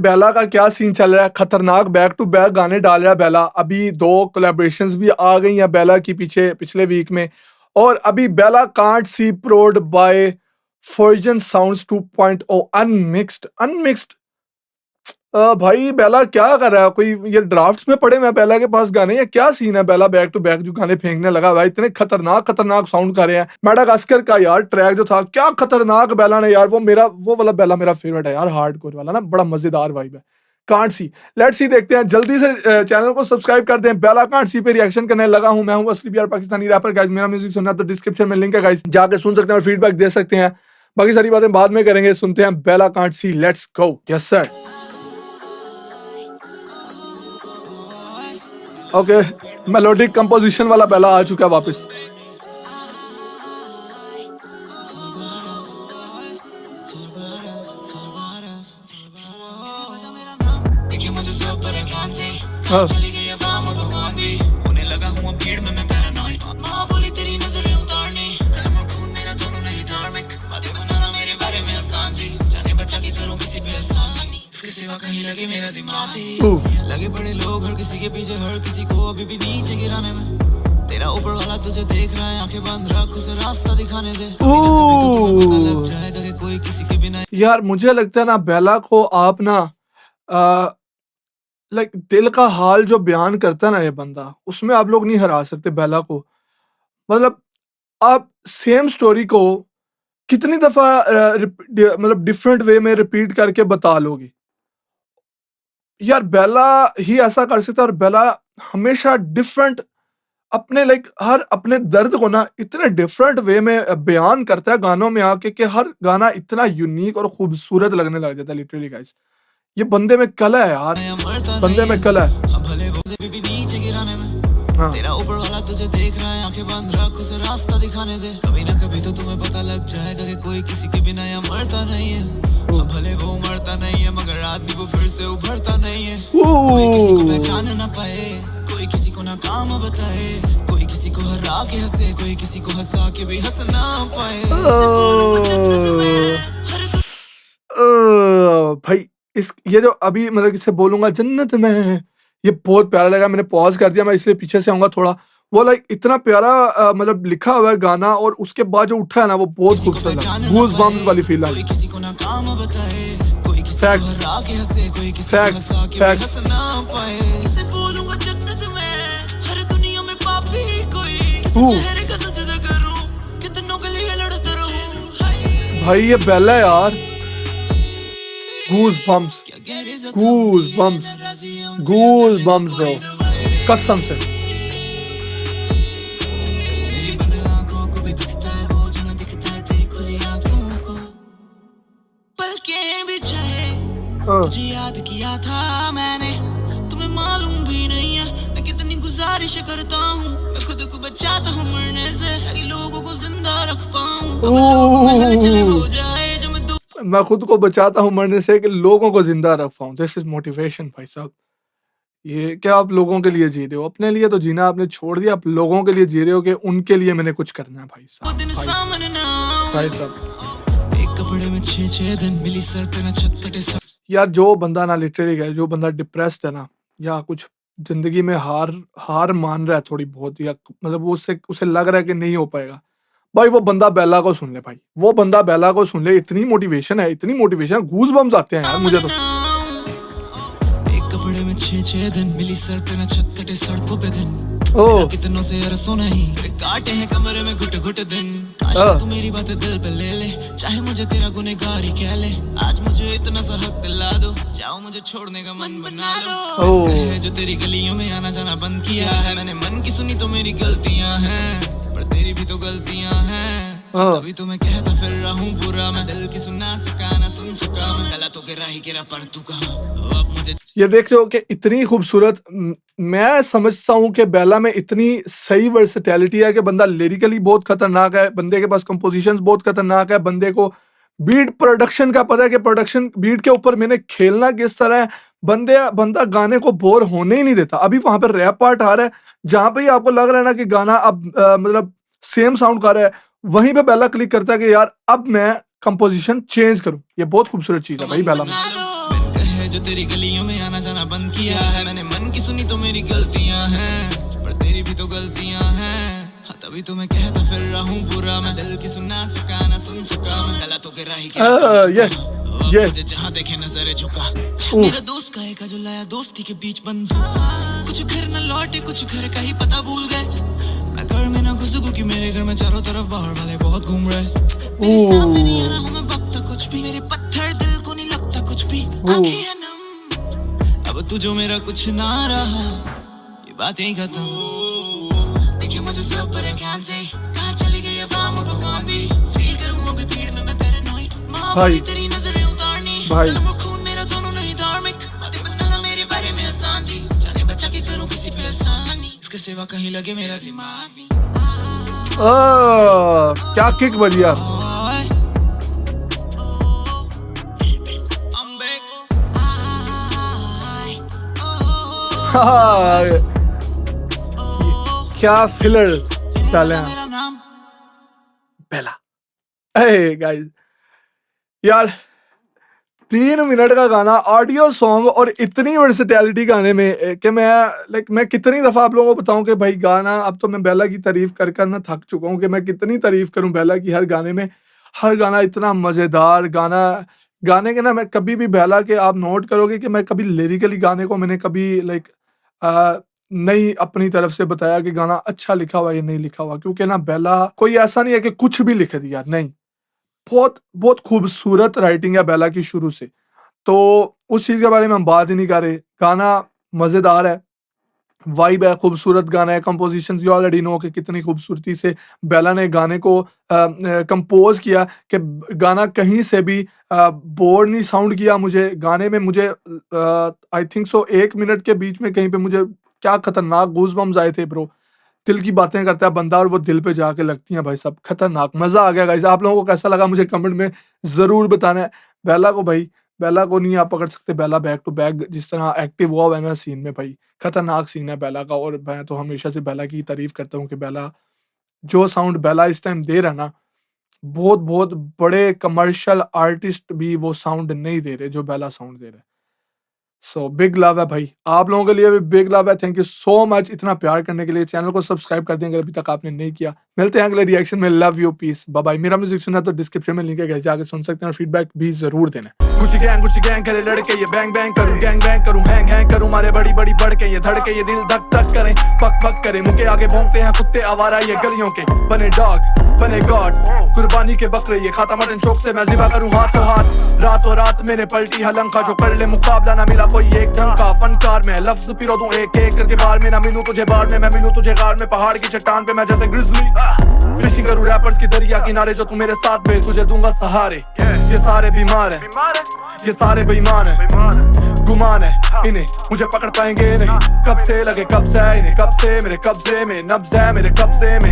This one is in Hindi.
बेला का क्या सीन चल रहा है, खतरनाक बैक टू बैक गाने डाल रहा है बेला। अभी 2 कोलैबोरेशंस भी आ गई हैं बेला की पीछे पिछले वीक में। और अभी बेला कांट सी प्रोड बाय फॉर्जन साउंड्स 2.0 अनमिक्स्ड अनमिक्स्ड। भाई बेला क्या कर रहा है, कोई ये ड्राफ्ट्स में पड़े हुए हैं बेला के पास गाने, या क्या सीन है? बेला बैक टू बैक जो गाने फेंकने लगा भाई, इतने खतरनाक खतरनाक साउंड कर रहे हैं। मेडागास्कर का यार ट्रैक जो था क्या खतरनाक बेला ने यार, वो वाला बेला मेरा फेवरेट है यार, हार्डकोर वाला ना, बड़ा मजेदार वाइब है। कांट सी, लेट्स सी देखते हैं, जल्दी से चैनल को सब्सक्राइब कर दें। बेला कांट सी पे रिएक्शन करने लगा हूं। मैं हूं असली प्यार पाकिस्तानी रैपर गाइस। मेरा म्यूजिक सुनना तो डिस्क्रिप्शन में लिंक है गाइस, जाके सुन सकते हैं और फीडबैक दे सकते हैं। बाकी सारी बातें बाद में करेंगे, सुनते हैं Bella can't see, let's go. Yes sir. Okay, melodic composition वाला बेला आ चुका है वापस। हाँ। कहीं लगे मेरा दिमाग लगे बड़े लोग, हर किसी के पीछे, हर किसी को अभी भी नीचे गिराने में। तेरा ऊपर वाला तुझे देख रहा है, आंखें बंद रख, उसे रास्ता दिखाने दे। पता लग जाएगा कि कोई किसी के बिना। यार मुझे लगता है ना बेला को आप ना लाइक दिल का हाल जो बयान करता है ना ये बंदा, उसमें आप लोग नहीं हरा सकते बेला को। मतलब आप सेम स्टोरी को कितनी दफा मतलब डिफरेंट वे में रिपीट करके बता लोगे यार, बेला ही ऐसा कर सकता है। और बेला हमेशा डिफरेंट अपने लाइक हर अपने दर्द को ना इतने डिफरेंट वे में बयान करता है गानों में आके, कि हर गाना इतना यूनिक और खूबसूरत लगने लग जाता है। लिटरली गाइस, ये बंदे में कला है यार, बंदे में कला है। हाँ। तेरा ऊपर वाला तुझे देख रहा है, आंखें बंद रख, उसे रास्ता दिखाने दे। कभी ना कभी तो तुम्हें पता लग जाएगा कि कोई किसी के बिना या मरता नहीं है। भले वो मरता नहीं है, मगर आदमी को फिर से उभरता नहीं है। कोई किसी को पहचान ना पाए, कोई किसी को ना काम बताए, कोई किसी को हरा के हंसे, कोई किसी को हंसा के भी हंस ना पाए। भाई इस ये जो अभी मतलब किसे बोलूंगा जन्नत में, ये बहुत प्यारा लगा। मैंने पॉज कर दिया, मैं इसलिए पीछे से आऊंगा थोड़ा। वो लाइक इतना प्यारा मतलब लिखा हुआ है गाना, और उसके बाद जो उठा है ना वो बहुत खूबसूरत है, गूज़ बम्स वाली फील आई। भाई ये बेला यार, goosebumps goosebumps goosebumps bro, कसम से। तुझे याद किया था मैंने, तुम्हें मालूम भी नहीं है मैं कितनी गुजारिश करता हूँ। मैं खुद को बचाता हूँ मरने से, लोगों को जिंदा रख पाऊँ। मैं खुद को बचाता हूँ मरने से कि लोगों को जिंदा रख पाऊँ। दिस इज मोटिवेशन भाई साहब। ये क्या आप लोगों के लिए जी रहे हो? अपने लिए तो जीना आपने छोड़ दिया, आप लोगों के लिए जी रहे हो कि उनके लिए मैंने कुछ करना है। भाई साहब, भाई साहब, एक कपड़े में 6 दिन मिली सर पे ना छत कटे। यार जो बंदा ना लिटरली है, जो बंदा डिप्रेस्ड है ना, या कुछ जिंदगी में हार मान रहा है थोड़ी बहुत, या मतलब वो उसे लग रहा है कि नहीं हो पाएगा, भाई वो बंदा बेला को सुन ले। भाई वो बंदा बेला को सुन ले, इतनी मोटिवेशन है, इतनी मोटिवेशन, गूज़ बम्स आते हैं यार मुझे तो। एक कपड़े में 6 दिन मिली सर पे ना छत कटे सड़कों पे दिन। कितनों से अरसों नहीं फिर काटे हैं कमरे में घुट घुट दिन। तू मेरी बातें दिल पे ले ले, चाहे मुझे तेरा गुनहगार ही कह ले। आज मुझे इतना सा हक दिला दो, जाओ मुझे छोड़ने का मन बना लो। जो तेरी गलियों में आना जाना बंद किया है मैंने, मन की सुनी तो मेरी गलतियां हैं, पर तेरी भी तो गलतियां हैं। तभी तो मैं कहता फिर रहा हूँ बुरा, मैं दिल की सुनना सका ना सुन सका मैं। गला तो गिरा ही गिरा पर तू कहाँ अब मुझे। ये देख रहे हो कि इतनी खूबसूरत, मैं समझता हूँ कि बेला में इतनी सही वर्सेटैलिटी है कि बंदा लिरिकली बहुत खतरनाक है, बंदे के पास कंपोजिशंस बहुत खतरनाक है, बंदे को बीट प्रोडक्शन का पता है कि प्रोडक्शन बीट के ऊपर मैंने खेलना किस तरह है। बंदा गाने को बोर होने ही नहीं देता। अभी वहां पर रैप पार्ट आ रहा है, जहां पे ही आपको लग रहा है ना कि गाना अब मतलब सेम साउंड कर रहा है, वहीं पे बेला क्लिक करता है कि यार अब मैं कंपोजिशन चेंज करूं। ये बहुत खूबसूरत चीज है भाई बेला में। जो तेरी गलियों में आना जाना बंद किया है। मैंने मन की सुनी तो मेरी गलतियां हैं, पर तेरी भी तो गलतियां हैं। हाँ, तभी तो मैं कहता फिर रहा हूँ बुरा, मैं दिल की सुनना सका ना सुन सका, मैं गला तो गिरा ही ये मुझे जहाँ देखे नजर झुका। मेरा दोस्त कहेगा जो लाया दोस्ती के बीच बंदूक, कुछ घर न लौटे कुछ घर का ही पता भूल गए। मैं घर में ना घुसूं क्योंकि मेरे घर में चारों तरफ बाहर वाले बहुत घूम रहे। मेरे सामने नहीं आना हूँ मैं बकता कुछ भी, मेरे पत्थर दिल को नहीं लगता कुछ भी। आंखें हैं नम, अब तू जो मेरा कुछ ना रहा, ये बात यही खत्म। देखे मुझे सब परेशान से, कहाँ चली गई अब आम भगवान भी। फील करूँ अभी भीड़ में मैं पैरानॉइड, माँ बोली तेरी नजरें उतारनी। जन्म और खून मेरा दोनों नहीं धार्मिक, बातें बनना मेरे बारे में आसान थी। जाने बचा के करूँ किसी पे आसानी, इसके सिवा कहीं लगे मेरा दिमाग नहीं। क्या किक बजी यार। क्या फिलर डाले हैं बेला। गाइस यार 3 मिनट का गाना, ऑडियो सॉन्ग, और इतनी वर्सेटैलिटी गाने में कि मैं कितनी दफ़ा आप लोगों को बताऊं कि भाई गाना, अब तो मैं बेला की तारीफ कर कर ना थक चुका हूं कि मैं कितनी तारीफ करूं बेला की हर गाने में। हर गाना इतना मज़ेदार गाने के ना, मैं कभी भी बेला के, आप नोट करोगे कि मैं कभी लिरिकली गाने को मैंने कभी नहीं अपनी तरफ से बताया कि गाना अच्छा लिखा हुआ या नहीं लिखा हुआ, क्योंकि ना बेला कोई ऐसा नहीं है कि कुछ भी लिख दिया, नहीं, बहुत बहुत खूबसूरत राइटिंग है बेला की शुरू से। तो उस चीज़ के बारे में हम बात ही नहीं कर रहे। गाना मज़ेदार है, वाइब है, खूबसूरत गाना है। कंपोजिशंस यू ऑलरेडी नो कि कितनी खूबसूरती से बेला ने गाने को कंपोज किया कि गाना कहीं से भी बोर नहीं साउंड किया। मुझे गाने में आई थिंक सो 1 मिनट के बीच में कहीं पे मुझे क्या खतरनाक गूज़बम्स आए थे ब्रो। दिल की बातें करता है बंदा और वो दिल पे जाके लगती हैं भाई सब, खतरनाक, मजा आ गया गाइस। आप लोगों को कैसा लगा मुझे कमेंट में जरूर बताना है। बेला को नहीं आप पकड़ सकते, बेला बैक टू बैक जिस तरह एक्टिव हुआ है ना सीन में, भाई खतरनाक सीन है बेला का। और मैं तो हमेशा से बेला की तारीफ करता हूँ कि बेला, जो साउंड बेला इस टाइम दे रहा ना, बहुत बहुत बड़े कमर्शियल आर्टिस्ट भी वो साउंड नहीं दे रहे जो बेला साउंड दे रहे। सो बिग लव है भाई, आप लोगों के लिए भी बिग लव है। थैंक यू सो मच इतना प्यार करने के लिए। चैनल को सब्सक्राइब कर दें अगर अभी तक आपने नहीं किया। मिलते हैं अगले रिएक्शन में। Love you, peace, bye bye. मेरा म्यूजिक सुनना तो डिस्क्रिप्शन में लिंक है, जाके सुन सकते हैं और फीडबैक भी जरूर देना। गुची गैंग करे लड़के, ये बैंग बैंग करूं, गैंग बैंग करूं, हैंग करूं, मारे बड़ी बड़ी बढ़के, ये धड़के, ये दिल धक धक करें, पक पक करें, मुके आगे भौंकते हैं कुत्ते आवारा, ये गलियों के बने डॉग बने गॉड, कुर्बानी के बकरे, ये खाता मटन शौक से मैं ज़िबा करूं हाथों हाथ। रातों रात मैंने पलटी हलंका, जो कर ले मुकाबला ना मिला कोई एक ढंग का। फनकार में लफ्ज पिरो दूं एक एक करके, बार में ना मिलूं तुझे बार में, मैं मिलूं तुझे गार में, पहाड़ की चट्टान पे मैं जैसे ग्रिजली। फिशिंग करूं रैपर्स की दरिया किनारे, जो तू मेरे साथ बे, तुझे दूंगा सहारे। ये सारे बीमार हैं, ये सारे बेईमान हैं, गुमान है इन्हें मुझे पकड़ पाएंगे नहीं। कब से लगे कब से इन्हें, कब से मेरे कब्जे में नब्ज़ है मेरे कब्जे में।